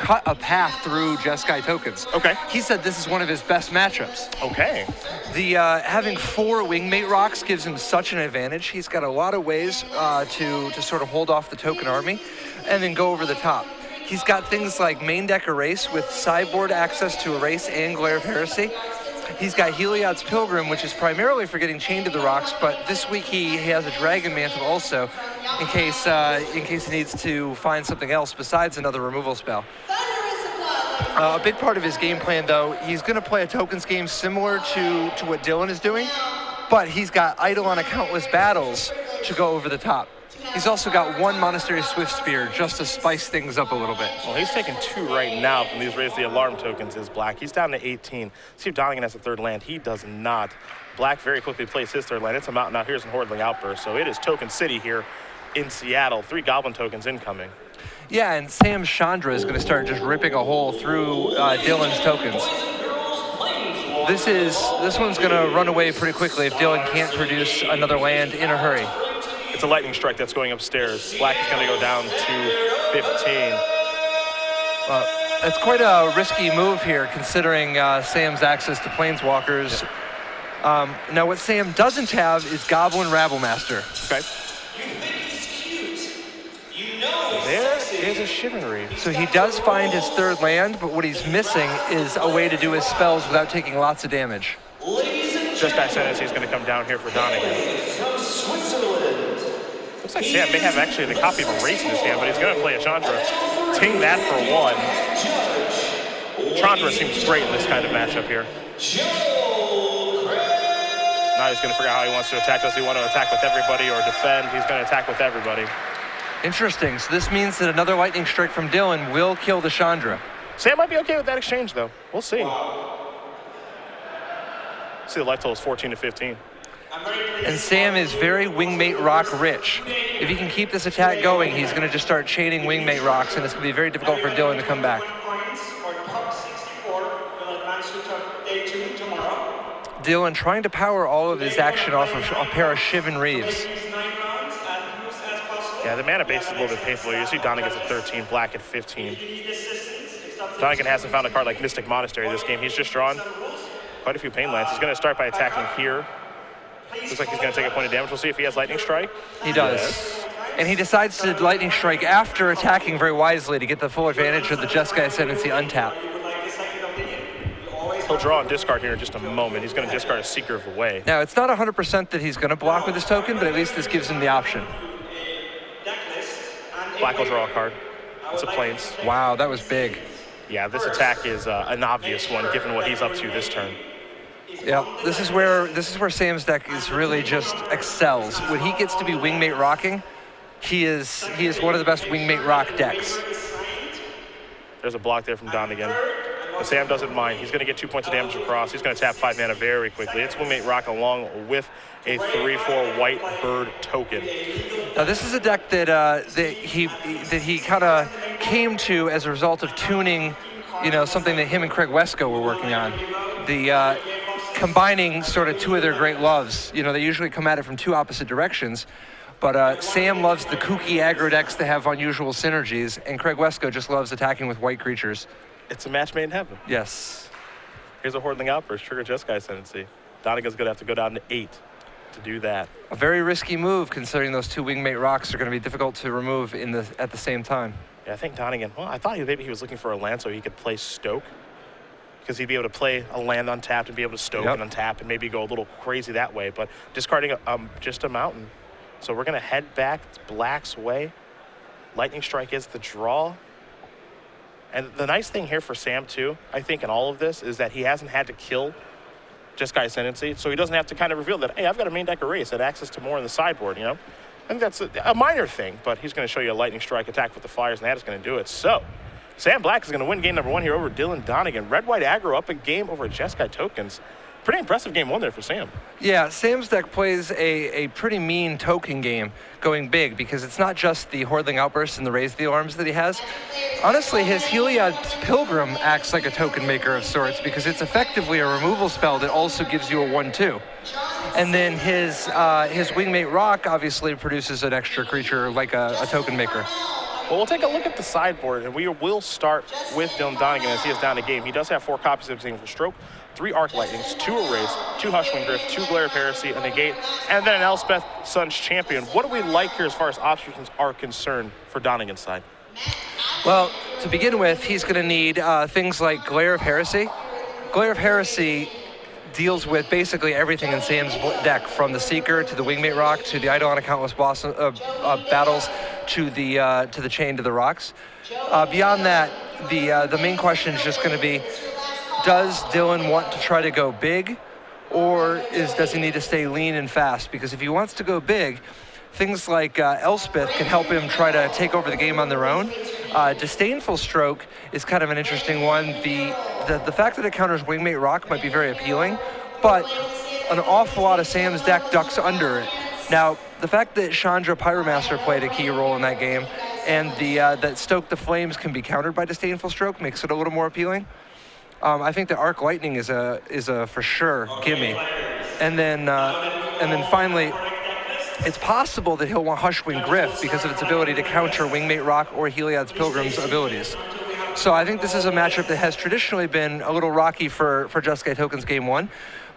cut a path through Jeskai tokens. Okay. He said this is one of his best matchups. Okay. The having 4 Wingmate rocks gives him such an advantage. He's got a lot of ways to sort of hold off the token army and then go over the top. He's got things like main deck Erase with sideboard access to Erase and Glare of Heresy. He's got Heliod's Pilgrim, which is primarily for getting chained to the rocks, but this week he has a Dragon Mantle also in case he needs to find something else besides another removal spell. A big part of his game plan, though, he's going to play a tokens game similar to what Dylan is doing, but he's got Idol on a Countless Battles to go over the top. He's also got 1 Monastery Swift Spear just to spice things up a little bit. Well, he's taking 2 right now from these Raise the Alarm tokens is Black. He's down to 18. See if Donegan has a 3rd land. He does not. Black very quickly plays his 3rd land. It's a mountain out here in Hordeling Outburst. So it is Token City here in Seattle. 3 Goblin tokens incoming. Yeah, and Sam Chandra is going to start just ripping a hole through Dylan's tokens. This one's going to run away pretty quickly if Dylan can't produce another land in a hurry. It's a lightning strike that's going upstairs. Black is going to go down to 15. It's quite a risky move here, considering Sam's access to Planeswalkers. Now, what Sam doesn't have is Goblin Rabblemaster. Okay. There is a Chivalry. So he does find his 3rd land, but what he's missing is a way to do his spells without taking lots of damage. Jeskai Ascendancy is going to come down here for Donegan. Looks like Sam may have actually the copy of Erase in his hand, but he's going to play a Chandra. Ting that for 1. Chandra seems great in this kind of matchup here. Now he's going to figure out how he wants to attack. Does he want to attack with everybody or defend? He's going to attack with everybody. Interesting. So this means that another lightning strike from Dylan will kill the Chandra. Sam might be okay with that exchange, though. We'll see. See, the life total is 14 to 15. And Sam is very Wingmate Rock rich. If he can keep this attack going, he's going to just start chaining Wingmate Rocks, and it's going to be very difficult for Dylan to come back. Dylan trying to power all of his action off of a pair of Shivan Reeves. Yeah, the mana base is a little bit painful. You see Donegan's at 13, Black at 15. Donegan hasn't found a card like Mystic Monastery this game. He's just drawn quite a few pain lands. He's going to start by attacking here. Looks like he's going to take a point of damage. We'll see if he has Lightning Strike. He does. Yes. And he decides to Lightning Strike after attacking very wisely to get the full advantage of the Jeskai Ascendancy untap. He'll draw and discard here in just a moment. He's going to discard a Seeker of the Way. Now, it's not 100% that he's going to block with this token, but at least this gives him the option. Black will draw a card. It's a Plains. Wow, that was big. Yeah, this attack is an obvious one, given what he's up to this turn. Yeah, this is where Sam's deck is really just excels. When he gets to be Wingmate Rocking, he is one of the best Wingmate Rock decks. There's a block there from Donegan. But Sam doesn't mind. He's going to get 2 points of damage across. He's going to tap 5 mana very quickly. It's Wingmate Rock along with a 3/4 white bird token. Now this is a deck that he kind of came to as a result of tuning, something that him and Craig Wesco were working on. The combining sort of 2 of their great loves. They usually come at it from 2 opposite directions. But Sam loves the kooky aggro decks that have unusual synergies, and Craig Wesco just loves attacking with white creatures. It's a match made in heaven. Yes. Here's a Hordeling Outburst, trigger Jeskai Ascendancy. Donegan's going to have to go down to 8 to do that. A very risky move, considering those 2 Wingmate Rocks are going to be difficult to remove at the same time. Yeah, I think Donegan, I thought maybe he was looking for a land so he could play Stoke, because he'd be able to play a land untapped and be able to Stoke and untap and maybe go a little crazy that way, but discarding just a mountain. So we're going to head back Black's way. Lightning Strike is the draw. And the nice thing here for Sam, too, I think in all of this, is that he hasn't had to kill Jeskai Ascendancy, so he doesn't have to kind of reveal that, hey, I've got a main deck Erase, I had access to more in the sideboard, I think that's a minor thing, but he's going to show you a Lightning Strike attack with the Flyers, and that is going to do it. So, Sam Black is going to win game number 1 here over Dylan Donegan. Red-White aggro up a game over Jeskai tokens. Pretty impressive game 1 there for Sam. Yeah, Sam's deck plays a pretty mean token game going big, because it's not just the Hordeling Outbursts and the Raise the Alarms that he has. Honestly, his Heliod's Pilgrim acts like a token maker of sorts, because it's effectively a removal spell that also gives you a 1/2. And then his Wingmate Rock obviously produces an extra creature like a token maker. Well, we'll take a look at the sideboard, and we will start with Dylan Donegan as he is down a game. He does have 4 copies of Disdainful Stroke, 3 Arc Lightnings, 2 Erase, 2 Hushwing Drift, 2 Glare of Heresy, a Negate, and then an Elspeth Sun's Champion. What do we like here as far as options are concerned for Donegan's side? Well, to begin with, he's going to need things like Glare of Heresy. Glare of Heresy deals with basically everything in Sam's deck, from the Seeker to the Wingmate Rock to the Eidolon of Countless Battles to the Chain to the Rocks. Beyond that, the main question is just going to be, does Dylan want to try to go big, or does he need to stay lean and fast? Because if he wants to go big, things like Elspeth can help him try to take over the game on their own. Disdainful Stroke is kind of an interesting one. The fact that it counters Wingmate Rock might be very appealing, but an awful lot of Sam's deck ducks under it. Now, the fact that Chandra Pyromaster played a key role in that game, and that Stoke the Flames can be countered by Disdainful Stroke makes it a little more appealing. I think the Arc Lightning is a for sure gimme. And then finally, it's possible that he'll want Hushwing Griff because of its ability to counter Wingmate Rock or Heliod's Pilgrim's abilities. So I think this is a matchup that has traditionally been a little rocky for Jeskai Token's Game 1,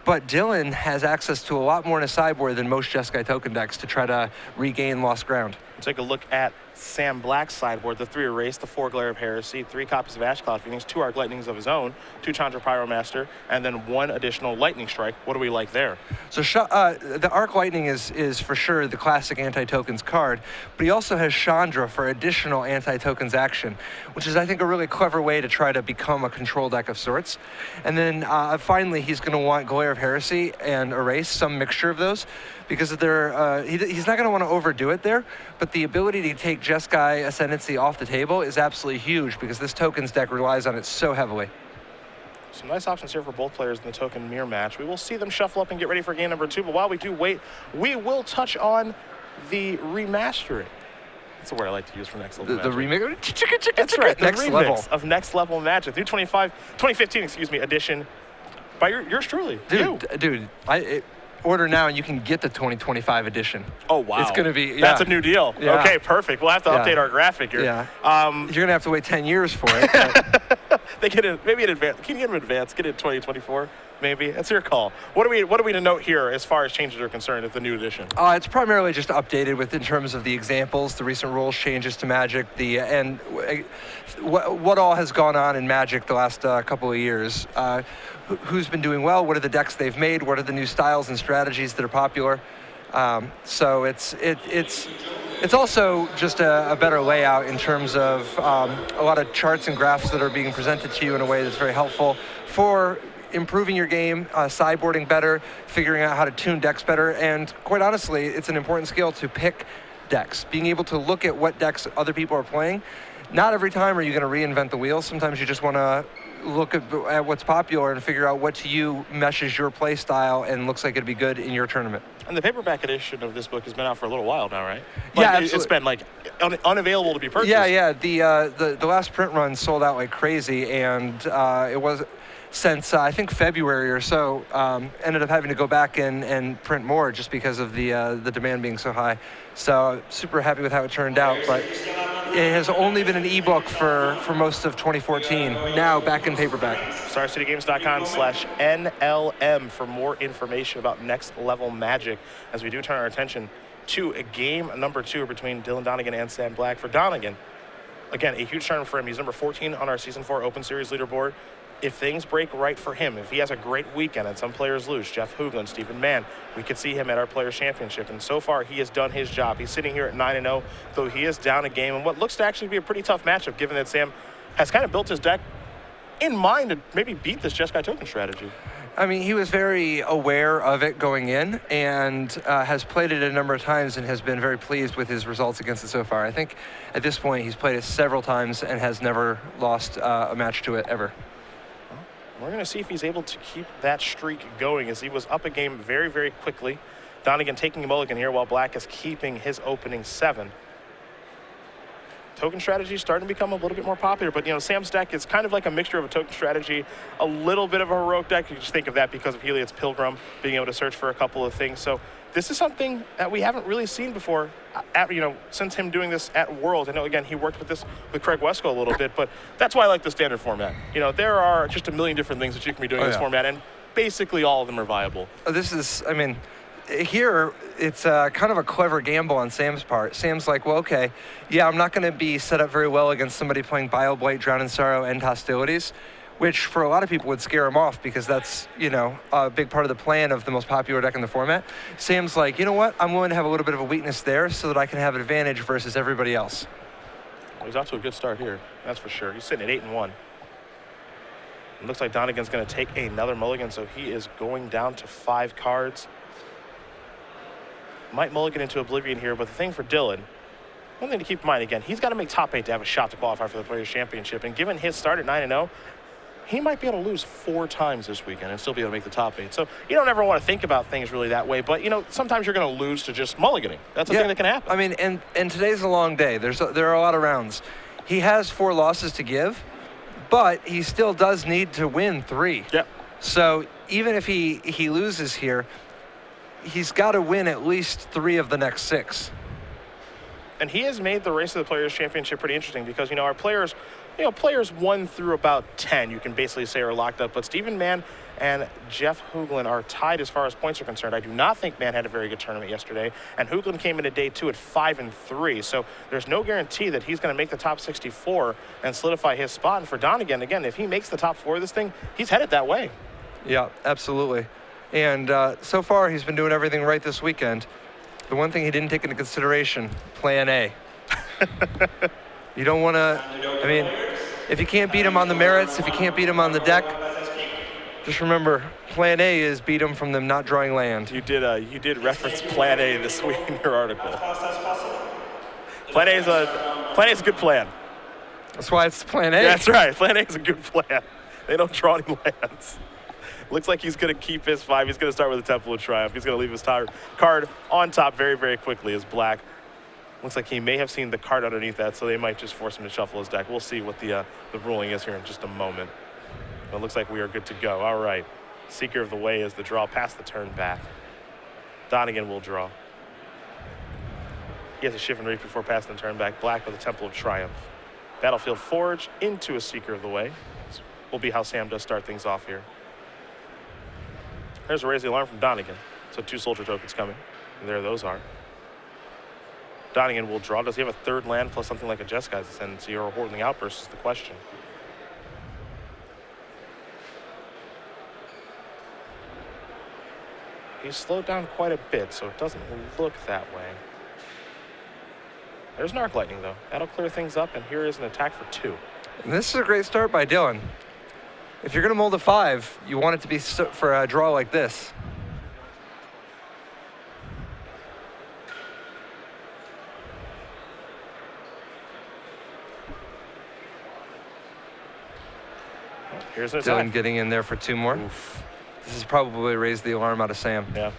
but Dylan has access to a lot more in his sideboard than most Jeskai Token decks to try to regain lost ground. Take a look at Sam Black's sideboard, the 3 Erase, the 4 Glare of Heresy, 3 copies of Ash Cloud Phoenix, 2 Arc Lightnings of his own, 2 Chandra Pyromaster, and then 1 additional Lightning Strike. What do we like there? So the Arc Lightning is for sure the classic anti-tokens card, but he also has Chandra for additional anti-tokens action, which is, I think, a really clever way to try to become a control deck of sorts. And then finally, he's going to want Glare of Heresy and Erase, some mixture of those, because he's not going to want to overdo it there, but the ability to take Jeskai Ascendancy off the table is absolutely huge because this tokens deck relies on it so heavily. Some nice options here for both players in the token mirror match. We will see them shuffle up and get ready for game number 2, but while we do wait, we will touch on the remastering. That's the word I like to use for Next Level Magic. The remix? That's right, the Next remix level. of Next Level Magic, new 2015 edition by yours truly. Dude, order now and you can get the 2025 edition. Oh, wow. It's going to be, That's a new deal. Yeah. Okay, perfect. We'll have to update our graphic here. Yeah. You're going to have to wait 10 years for it. They get it maybe in advance. Can you get them in advance? Get it in 2024, maybe? That's your call. What are we to note here as far as changes are concerned at the new edition? It's primarily just updated in terms of the examples, the recent rules changes to Magic, and what all has gone on in Magic the last couple of years. Who's been doing well? What are the decks they've made? What are the new styles and strategies that are popular? So it's also just a better layout in terms of a lot of charts and graphs that are being presented to you in a way that's very helpful for improving your game, sideboarding better, figuring out how to tune decks better, and quite honestly, it's an important skill to pick decks. Being able to look at what decks other people are playing. Not every time are you going to reinvent the wheel. Sometimes you just want to look at what's popular and figure out what to you meshes your play style and looks like it'd be good in your tournament. And the paperback edition of this book has been out for a little while now, right? Yeah, absolutely. It's been like unavailable to be purchased. Yeah. The last print run sold out like crazy, and it was since I think February or so. Ended up having to go back and print more just because of the demand being so high. So super happy with how it turned out, but it has only been an ebook for most of 2014. Now back in paperback. StarCityGames.com/NLM for more information about Next Level Magic as we do turn our attention to a game number 2 between Dylan Donegan and Sam Black. For Donegan, again, a huge turn for him. He's number 14 on our Season 4 Open Series leaderboard. If things break right for him, if he has a great weekend and some players lose, Jeff Hoogland, Stephen Mann, we could see him at our Players' Championship. And so far, he has done his job. He's sitting here at 9-0, though he is down a game in what looks to actually be a pretty tough matchup, given that Sam has kind of built his deck in mind to maybe beat this Jeskai Token strategy. I mean, he was very aware of it going in and has played it a number of times and has been very pleased with his results against it so far. I think at this point, he's played it several times and has never lost a match to it ever. We're going to see if he's able to keep that streak going as he was up a game very, very quickly. Donegan taking a mulligan here while Black is keeping his opening 7. token strategy is starting to become a little bit more popular. But, Sam's deck is kind of like a mixture of a token strategy, a little bit of a heroic deck. You just think of that because of Heliod's Pilgrim, being able to search for a couple of things. So this is something that we haven't really seen before, since him doing this at Worlds. I know, again, he worked with this with Craig Wesco a little bit, but that's why I like the standard format. There are just a million different things that you can be doing in this format, and basically all of them are viable. Here, it's kind of a clever gamble on Sam's part. Sam's like, well, okay, yeah, I'm not going to be set up very well against somebody playing Bioblight, Drown in Sorrow, and Hostilities, which for a lot of people would scare him off because that's, a big part of the plan of the most popular deck in the format. Sam's like, you know what? I'm willing to have a little bit of a weakness there so that I can have an advantage versus everybody else. Well, he's off to a good start here, that's for sure. He's sitting at 8-1. It looks like Donegan's going to take another mulligan, so he is going down to 5 cards. Might mulligan into Oblivion here, but the thing for Dylan, one thing to keep in mind, again, he's got to make top 8 to have a shot to qualify for the Players' Championship. And given his start at 9-0, he might be able to lose 4 times this weekend and still be able to make the top 8. So you don't ever want to think about things really that way, but, sometimes you're going to lose to just mulliganing. That's a thing that can happen. I mean, and today's a long day. There are a lot of rounds. He has 4 losses to give, but he still does need to win 3. Yep. So even if he loses here, he's got to win at least 3 of the next 6. And he has made the race to the Players' Championship pretty interesting because, our players, players 1 through about 10, you can basically say are locked up. But Stephen Mann and Jeff Hoogland are tied as far as points are concerned. I do not think Mann had a very good tournament yesterday. And Hoogland came into day 2 at 5-3. So there's no guarantee that he's going to make the top 64 and solidify his spot. And for Donegan, again, if he makes the top 4 of this thing, he's headed that way. Yeah, absolutely. And so far, he's been doing everything right this weekend. The one thing he didn't take into consideration, plan A. You don't want to, if you can't beat him on the merits, if you can't beat him on the deck, just remember, plan A is beat him from them not drawing land. You did reference plan A this week in your article. Plan A is a good plan. That's why it's plan A. That's right, plan A is a good plan. They don't draw any lands. Looks like he's going to keep his 5. He's going to start with the Temple of Triumph. He's going to leave his card on top very, very quickly as black. Looks like he may have seen the card underneath that, so they might just force him to shuffle his deck. We'll see what the ruling is here in just a moment. But it looks like we are good to go. All right. Seeker of the Way is the draw past the turn back. Donegan will draw. He has a Shift and Reap before passing the turn back. Black with the Temple of Triumph. Battlefield Forge into a Seeker of the Way. This will be how Sam does start things off here. There's a Raise the Alarm from Donegan. So 2 soldier tokens coming. And there those are. Donegan will draw. Does he have a 3rd land plus something like a Jeskai Ascendancy or a Hordeling Outburst is the question. He's slowed down quite a bit, so it doesn't look that way. There's an Arc Lightning, though. That'll clear things up, and here is an attack for 2. And this is a great start by Dylan. If you're going to mold a 5, you want it to be for a draw like this. Here's an attack. Dylan getting in there for 2 more. Oof. This is probably Raise the Alarm out of Sam. Yeah,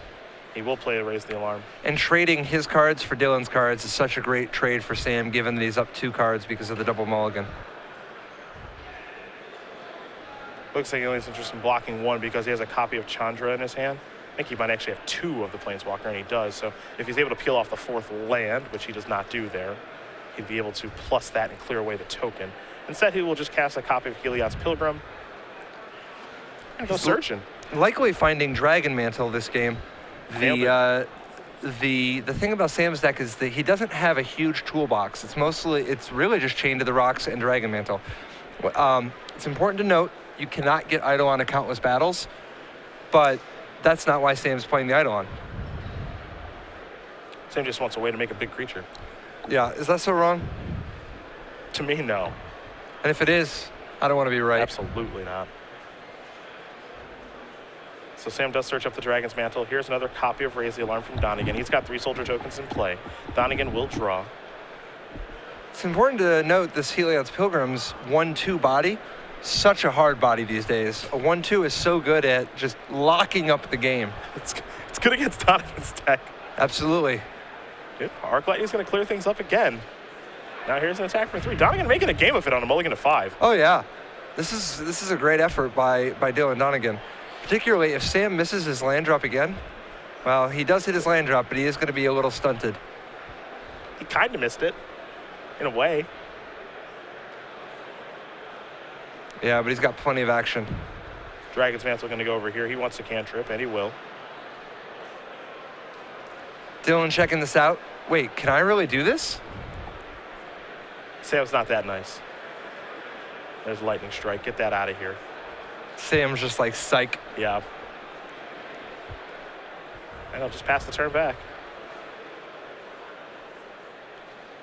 he will play to Raise the Alarm. And trading his cards for Dylan's cards is such a great trade for Sam, given that he's up 2 cards because of the double mulligan. Looks like he only has interest in blocking 1 because he has a copy of Chandra in his hand. I think he might actually have 2 of the Planeswalker, and he does. So if he's able to peel off the 4th land, which he does not do there, he'd be able to plus that and clear away the token. Instead, he will just cast a copy of Heliod's Pilgrim and go searching. Likely finding Dragon Mantle this game. The thing about Sam's deck is that he doesn't have a huge toolbox. It's really just Chain to the Rocks and Dragon Mantle. It's important to note you cannot get Eidolon to Countless Battles, but that's not why Sam's playing the Eidolon. Sam just wants a way to make a big creature. Yeah, is that so wrong? To me, no. And if it is, I don't want to be right. Absolutely not. So Sam does search up the Dragon's Mantle. Here's another copy of Raise the Alarm from Donegan. He's got 3 soldier tokens in play. Donegan will draw. It's important to note this Heliod's Pilgrim's 1/2 body. Such a hard body these days. A 1/2 is so good at just locking up the game. It's good against Donegan's deck. Absolutely. Good. Arc Lightning's going to clear things up again. Now here's an attack for 3. Donegan making a game of it on a mulligan to 5. Oh, yeah. This is a great effort by Dylan Donegan. Particularly if Sam misses his land drop again. Well, he does hit his land drop, but he is going to be a little stunted. He kind of missed it, in a way. Yeah, but he's got plenty of action. Dragon's Mantle going to go over here. He wants a cantrip, and he will. Dylan checking this out. Wait, can I really do this? Sam's not that nice. There's Lightning Strike. Get that out of here. Sam's just like, psych. Yeah. And I'll just pass the turn back.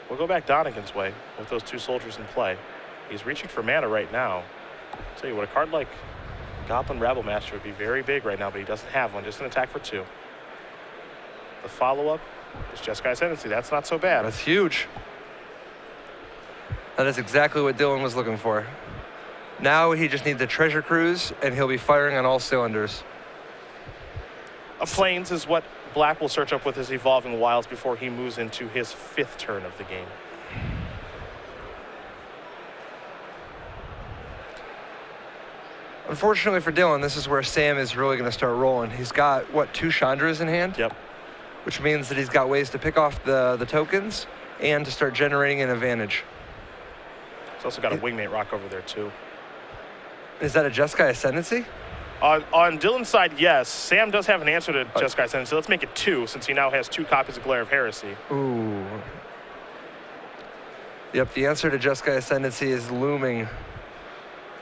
We'll go back Donegan's way with those 2 soldiers in play. He's reaching for mana right now. I'll tell you what, a card like Goblin Rabble Master would be very big right now, but he doesn't have one. Just an attack for 2. The follow-up is Jeskai Ascendancy. That's not so bad. That's huge. That is exactly what Dylan was looking for. Now he just needs a treasure cruise, and he'll be firing on all cylinders. A Plains is what Black will search up with his Evolving Wilds before he moves into his 5th turn of the game. Unfortunately for Dylan, this is where Sam is really going to start rolling. He's got, what, 2 Chandras in hand? Yep. Which means that he's got ways to pick off the tokens and to start generating an advantage. He's also got a Wingmate Rock over there, too. Is that a Jeskai Ascendancy? On Dylan's side, yes. Sam does have an answer to Jeskai Ascendancy. Let's make it 2, since he now has 2 copies of Glare of Heresy. Ooh. Yep, the answer to Jeskai Ascendancy is looming.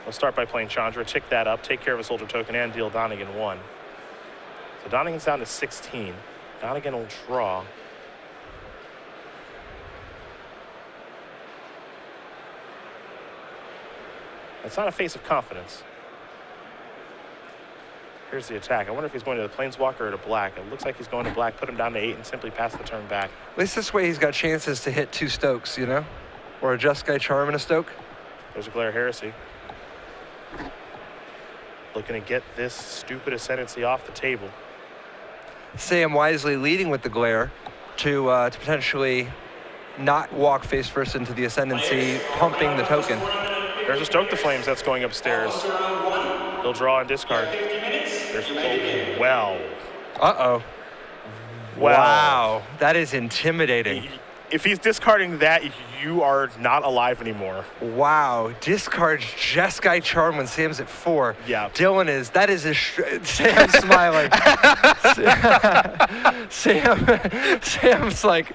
We'll start by playing Chandra, tick that up, take care of a soldier token, and deal Donegan 1. So Donegan's down to 16. Donegan will draw. That's not a face of confidence. Here's the attack. I wonder if he's going to the Planeswalker or to Black. It looks like he's going to Black, put him down to 8, and simply pass the turn back. At least this way he's got chances to hit 2 Stokes, you know? Or a Jeskai Charm and a Stoke. There's a Glare of Heresy. Looking to get this stupid Ascendancy off the table. Sam wisely leading with the Glare to potentially not walk face first into the Ascendancy, pumping the token. There's a Stoke the Flames that's going upstairs. He'll draw and discard. There's well. Uh-oh. Wow. That is intimidating. If he's discarding that, you are not alive anymore. Wow. Discards Jeskai Charm when Sam's at 4. Yeah. Dylan is, that is a, Sam's smiling. Sam's like,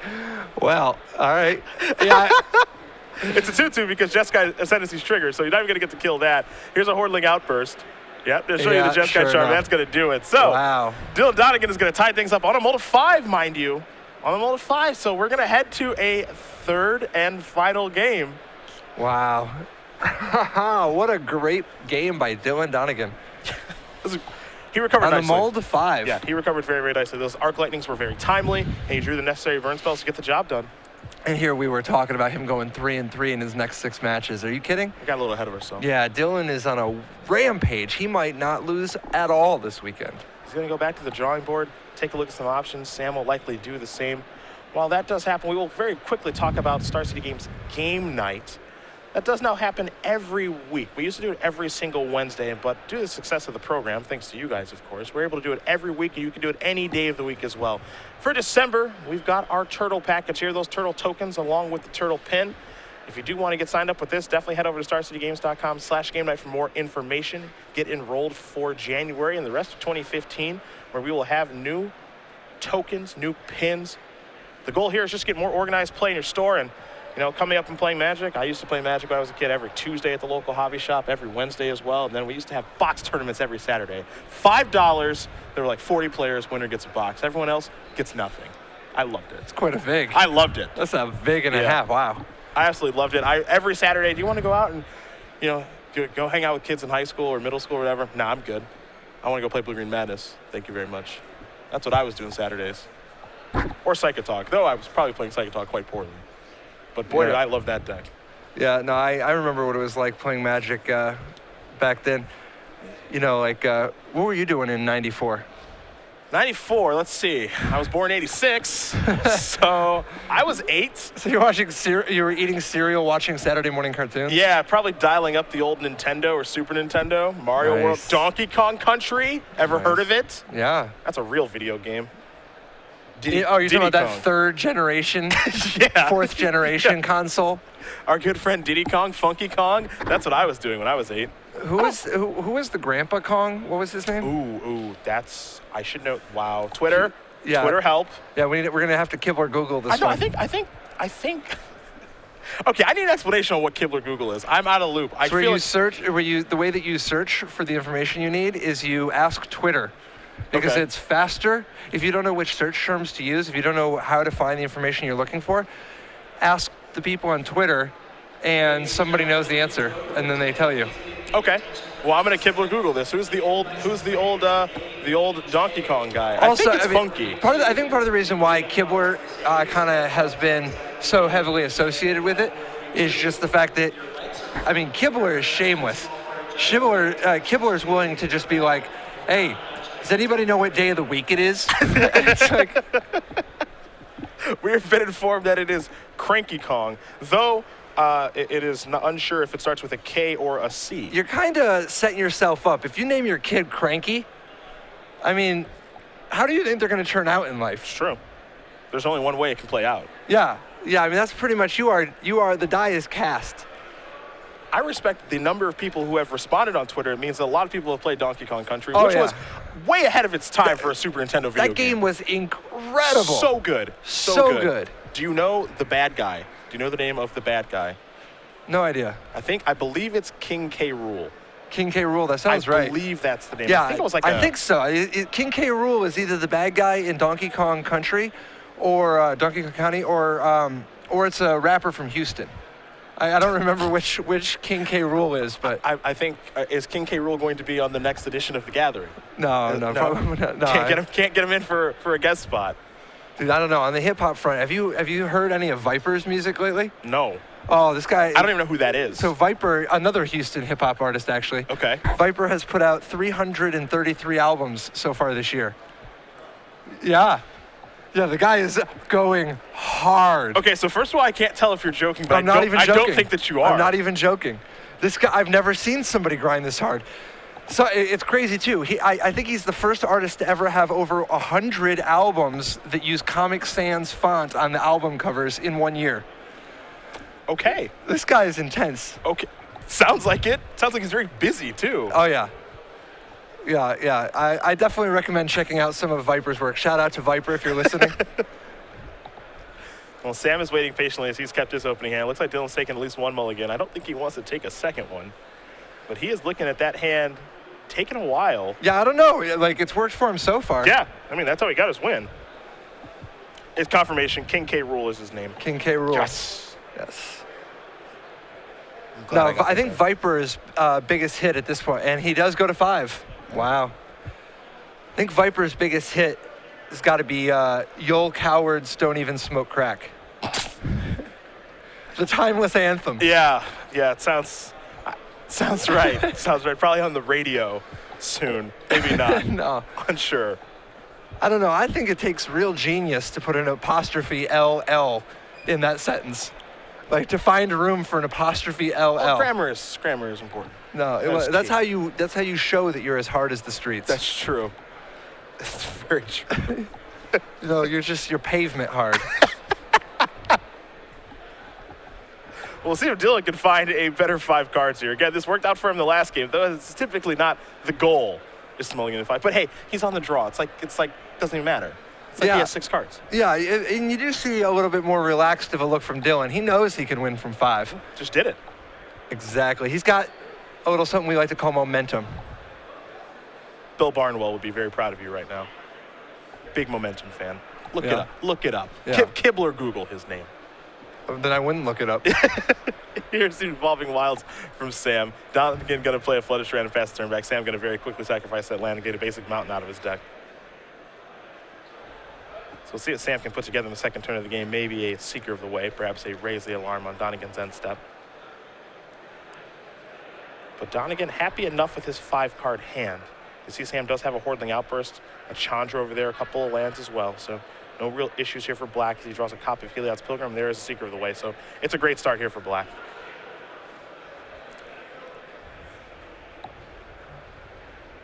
well, all right. Yeah. It's a 2/2 because Jeskai Ascendancy's triggered, so you're not even going to get to kill that. Here's a Hordling Outburst. Yep, to show you the Jeskai sure Charm. enough. That's going to do it. So, wow. Dylan Donegan is going to tie things up on a mull to 5, mind you. On a mull to 5, so we're going to head to a 3rd and final game. Wow. What a great game by Dylan Donegan. He recovered on nicely. On the mull to 5. Yeah, he recovered very, very nicely. Those Arc Lightnings were very timely, and he drew the necessary burn spells to get the job done. And here we were talking about him going 3-3 in his next 6 matches. Are you kidding? We got a little ahead of ourselves. Yeah, Dylan is on a rampage. He might not lose at all this weekend. He's going to go back to the drawing board, take a look at some options. Sam will likely do the same. While that does happen, we will very quickly talk about Star City Games Game Night. That does now happen every week. We used to do it every single Wednesday, but due to the success of the program, thanks to you guys, of course, we're able to do it every week, and you can do it any day of the week as well. For December, we've got our Turtle package here, those Turtle tokens along with the Turtle pin. If you do want to get signed up with this, definitely head over to starcitygames.com/game night for more information. Get enrolled for January and the rest of 2015, where we will have new tokens, new pins. The goal here is just to get more organized play in your store. And you know, coming up and playing Magic, I used to play Magic when I was a kid every Tuesday at the local hobby shop, every Wednesday as well. And then we used to have box tournaments every Saturday. $5, there were like 40 players, winner gets a box. Everyone else gets nothing. I loved it. It's quite a vig. I loved it. That's a vig and a half, wow. I absolutely loved it. Every Saturday, do you want to go out and, you know, go hang out with kids in high school or middle school or whatever? Nah, I'm good. I want to go play Blue Green Madness. Thank you very much. That's what I was doing Saturdays. Or Psychic Talk, though I was probably playing Psychic Talk quite poorly. But boy, did I love that deck. Yeah, no, I remember what it was like playing Magic back then. You know, like, what were you doing in 94? 94, let's see. I was born in 86, so I was 8. So you're watching you were eating cereal, watching Saturday morning cartoons? Yeah, probably dialing up the old Nintendo or Super Nintendo, Mario Nice. World, Donkey Kong Country. Ever heard of it? Yeah. That's a real video game. You're talking about that third generation, Yeah. fourth generation console? Our good friend Diddy Kong, Funky Kong. That's what I was doing when I was 8. Who was the Grandpa Kong? What was his name? Ooh, that's, I should know. Wow. Twitter. Yeah. Twitter help. Yeah, we're going to have to Kibler Google this I know, one. I think. Okay, I need an explanation on what Kibler Google is. I'm out of loop. I So feel like, the way that you search for the information you need is you ask Twitter. Because Okay. it's faster. If you don't know which search terms to use, if you don't know how to find the information you're looking for, ask the people on Twitter, and somebody knows the answer, and then they tell you. okay. Well, I'm gonna Kibler Google this. Who's the old Donkey Kong guy? Also, I think it's Funky. I think part of the reason why Kibler kind of has been so heavily associated with it is just the fact that, I mean, Kibler is shameless. Kibler is willing to just be like, hey, does anybody know what day of the week it is? It's like, We've been informed that it is Cranky Kong, though it is unsure if it starts with a K or a C. you're kind of setting yourself up. If you name your kid Cranky, I mean, how do you think they're going to turn out in life? It's true. There's only one way it can play out. Yeah. I mean, that's pretty much you are the die is cast. I respect the number of people who have responded on Twitter. It means that a lot of people have played Donkey Kong Country, Oh, which yeah. was way ahead of its time for a Super Nintendo video That game was incredible. So good. So good. Do you know the bad guy? Do you know the name of the bad guy? No idea. I believe it's King K. Rool. King K. Rool, that sounds I right. believe that's the name. Yeah, I think it was like I think so. King K. Rool is either the bad guy in Donkey Kong Country, or Donkey Kong County, or it's a rapper from Houston. I don't remember which King K. Rool is, but I think is King K. Rool going to be on the next edition of The Gathering? no, probably not. No, Can't get him in for a guest spot. dude, I don't know. On the hip hop front, have you heard any of Viper's music lately? No, Oh, this guy. I don't even know who that is. So Viper, another Houston hip hop artist, actually. Okay. Viper has put out 333 albums so far this year. Yeah, the guy is going hard. Okay, so first of all, I can't tell if you're joking, but I'm not even joking. I don't think that you are. I'm not even joking. This guy, I've never seen somebody grind this hard. So it's crazy too. I think he's the first artist to ever have over 100 albums that use Comic Sans font on the album covers in 1 year. Okay. This guy is intense. Okay. Sounds like it. Sounds like he's very busy too. Oh yeah. Yeah. I definitely recommend checking out some of Viper's work. Shout out to Viper if you're listening. Well, Sam is waiting patiently as he's kept his opening hand. Looks like Dylan's taking at least one mulligan. I don't think he wants to take a second one, but he is looking at that hand, taking a while. Yeah, I don't know. Like, it's worked for him so far. Yeah, I mean, that's how he got his win. It's confirmation. King K. Rool is his name. King K. Rool. Yes. No, I think Viper's biggest hit at this point, and he does go to 5. Wow. I think Viper's biggest hit has got to be Yol Coward's Don't Even Smoke Crack. The timeless anthem. Yeah, it sounds right. Sounds right. Probably on the radio soon. Maybe not. No. Unsure. I don't know. I think it takes real genius to put an apostrophe LL in that sentence. Like, to find room for an apostrophe LL. Well, grammar is important. No, that's how you show that you're as hard as the streets. That's true. It's very true. No, you're pavement hard. We'll see if Dylan can find a better 5 cards here. Again, this worked out for him the last game, though it's typically not the goal, is to mulligan in 5. But hey, he's on the draw. It's like doesn't even matter. It's like he has 6 cards. Yeah, and you do see a little bit more relaxed of a look from Dylan. He knows he can win from 5. Just did it. Exactly. He's got a little something we like to call momentum. Bill Barnwell would be very proud of you right now. Big momentum fan. Look it up. Yeah. Kibler Google his name. Then I wouldn't look it up. Here's the Evolving Wilds from Sam. Donegan going to play a Flooded Strand and fast turn back. Sam going to very quickly sacrifice that land and get a basic mountain out of his deck. So we'll see what Sam can put together in the second turn of the game. Maybe a Seeker of the Way, perhaps a Raise the Alarm on Donegan's end step. But Donegan happy enough with his 5-card hand. You see Sam does have a Hordling Outburst, a Chandra over there, a couple of lands as well. So no real issues here for Black as he draws a copy of Heliod's Pilgrim. There is a Seeker of the Way. So it's a great start here for Black.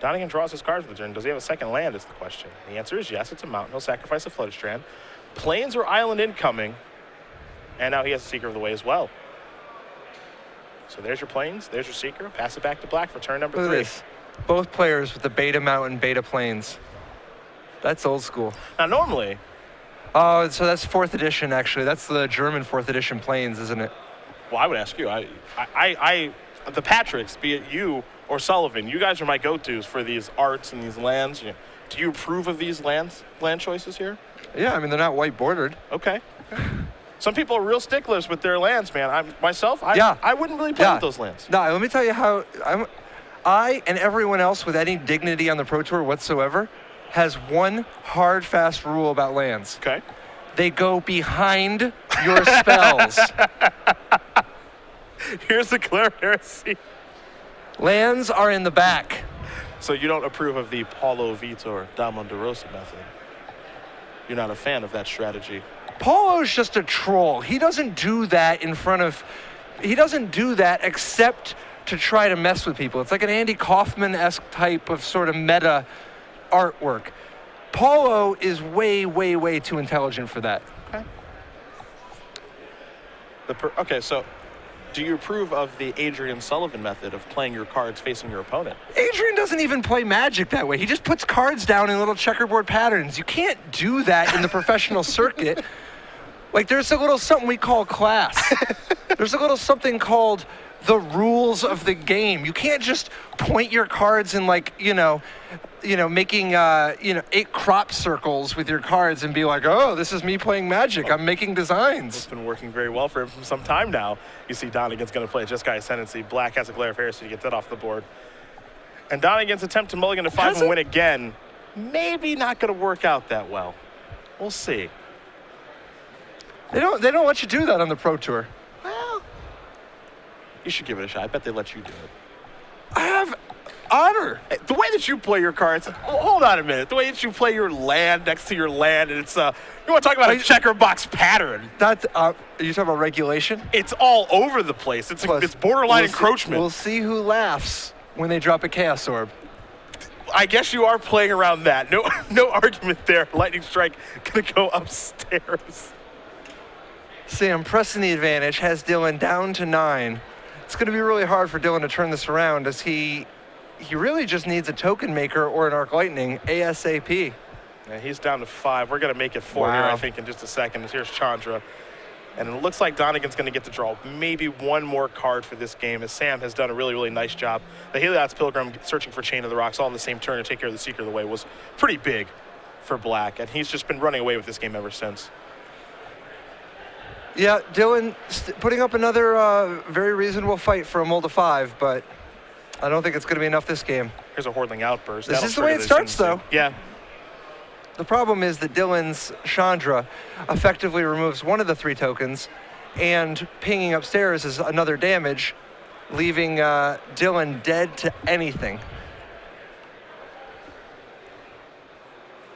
Donegan draws his card for the turn. Does he have a second land is the question. The answer is yes. It's a mountain. He'll sacrifice a Flooded Strand. Plains or Island incoming. And now he has a Seeker of the Way as well. So there's your Plains. There's your Seeker. Pass it back to Black for turn number 3. Look at this. Both players with the Beta Mountain, Beta Plains. That's old school. Now normally. Oh, so that's 4th edition, actually. That's the German 4th edition Plains, isn't it? Well, I would ask you. The Patricks, be it you or Sullivan, you guys are my go-tos for these arts and these lands. Do you approve of these land choices here? Yeah, I mean, they're not white bordered. Okay. Some people are real sticklers with their lands, man. I wouldn't really play with those lands. No, let me tell you how I and everyone else with any dignity on the Pro Tour whatsoever has one hard, fast rule about lands. Okay. They go behind your spells. Here's the clear heresy. Lands are in the back. So you don't approve of the Paulo Vitor Damon de Rosa method? You're not a fan of that strategy? Paulo's just a troll. He doesn't do that he doesn't do that except to try to mess with people. It's like an Andy Kaufman-esque type of sort of meta artwork. Paulo is way, way, way too intelligent for that. Okay. Okay, so do you approve of the Adrian Sullivan method of playing your cards facing your opponent? Adrian doesn't even play Magic that way. He just puts cards down in little checkerboard patterns. You can't do that in the professional circuit. Like, there's a little something we call class. There's a little something called the rules of the game. You can't just point your cards in, like, making 8 crop circles with your cards and be like, oh, this is me playing Magic. I'm making designs. It's been working very well for him for some time now. You see Donegan's going to play Jeskai Ascendancy. Black has a Glare of Heresy to get that off the board. And Donegan's attempt to mulligan to 5 and win again, maybe not going to work out that well. We'll see. They don't let you do that on the Pro Tour. Well, you should give it a shot. I bet they let you do it. I have honor. The way that you play your cards, hold on a minute. The way that you play your land next to your land, and it's, you want to talk about a checker box pattern. That's, are you talking about regulation? It's all over the place. It's borderline encroachment. We'll see who laughs when they drop a Chaos Orb. I guess you are playing around that. No argument there. Lightning Strike going to go upstairs. Sam pressing the advantage, has Dylan down to 9. It's going to be really hard for Dylan to turn this around as he really just needs a token maker or an Arc Lightning ASAP. And he's down to 5. We're going to make it 4 here, I think, in just a second. Here's Chandra. And it looks like Donegan's going to get to draw maybe one more card for this game, as Sam has done a really, really nice job. The Heliod's Pilgrim searching for Chain of the Rocks all in the same turn to take care of the Seeker of the Way was pretty big for Black, and he's just been running away with this game ever since. Yeah, Dylan putting up another very reasonable fight for a mull to 5, but I don't think it's going to be enough this game. Here's a Hordling Outburst. This is the way it starts, though. Yeah. The problem is that Dylan's Chandra effectively removes one of the 3 tokens, and pinging upstairs is another damage, leaving Dylan dead to anything.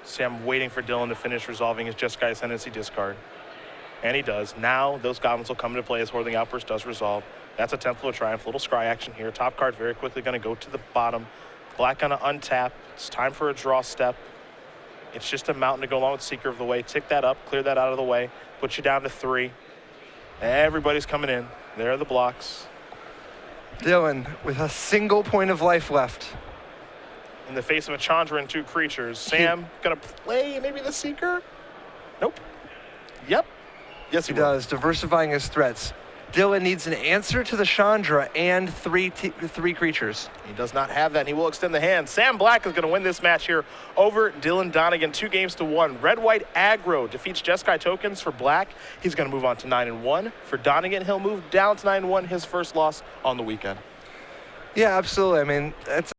Sam waiting for Dylan to finish resolving his Jeskai Ascendancy discard. And he does. Now those goblins will come into play as Hordling Outburst does resolve. That's a Temple of Triumph. A little scry action here. Top card very quickly going to go to the bottom. Black going to untap. It's time for a draw step. It's just a mountain to go along with Seeker of the Way. Tick that up. Clear that out of the way. Put you down to 3. Everybody's coming in. There are the blocks. Dylan with a single point of life left. In the face of a Chandra and 2 creatures. Sam going to play maybe the Seeker? Nope. Yep. Yes, he does, diversifying his threats. Dylan needs an answer to the Chandra and 3 creatures. He does not have that, and he will extend the hand. Sam Black is going to win this match here over Dylan Donegan, 2-1. Red-White aggro defeats Jeskai tokens for Black. He's going to move on to 9-1. For Donegan, he'll move down to 9-1, his first loss on the weekend. Yeah, absolutely. I mean, that's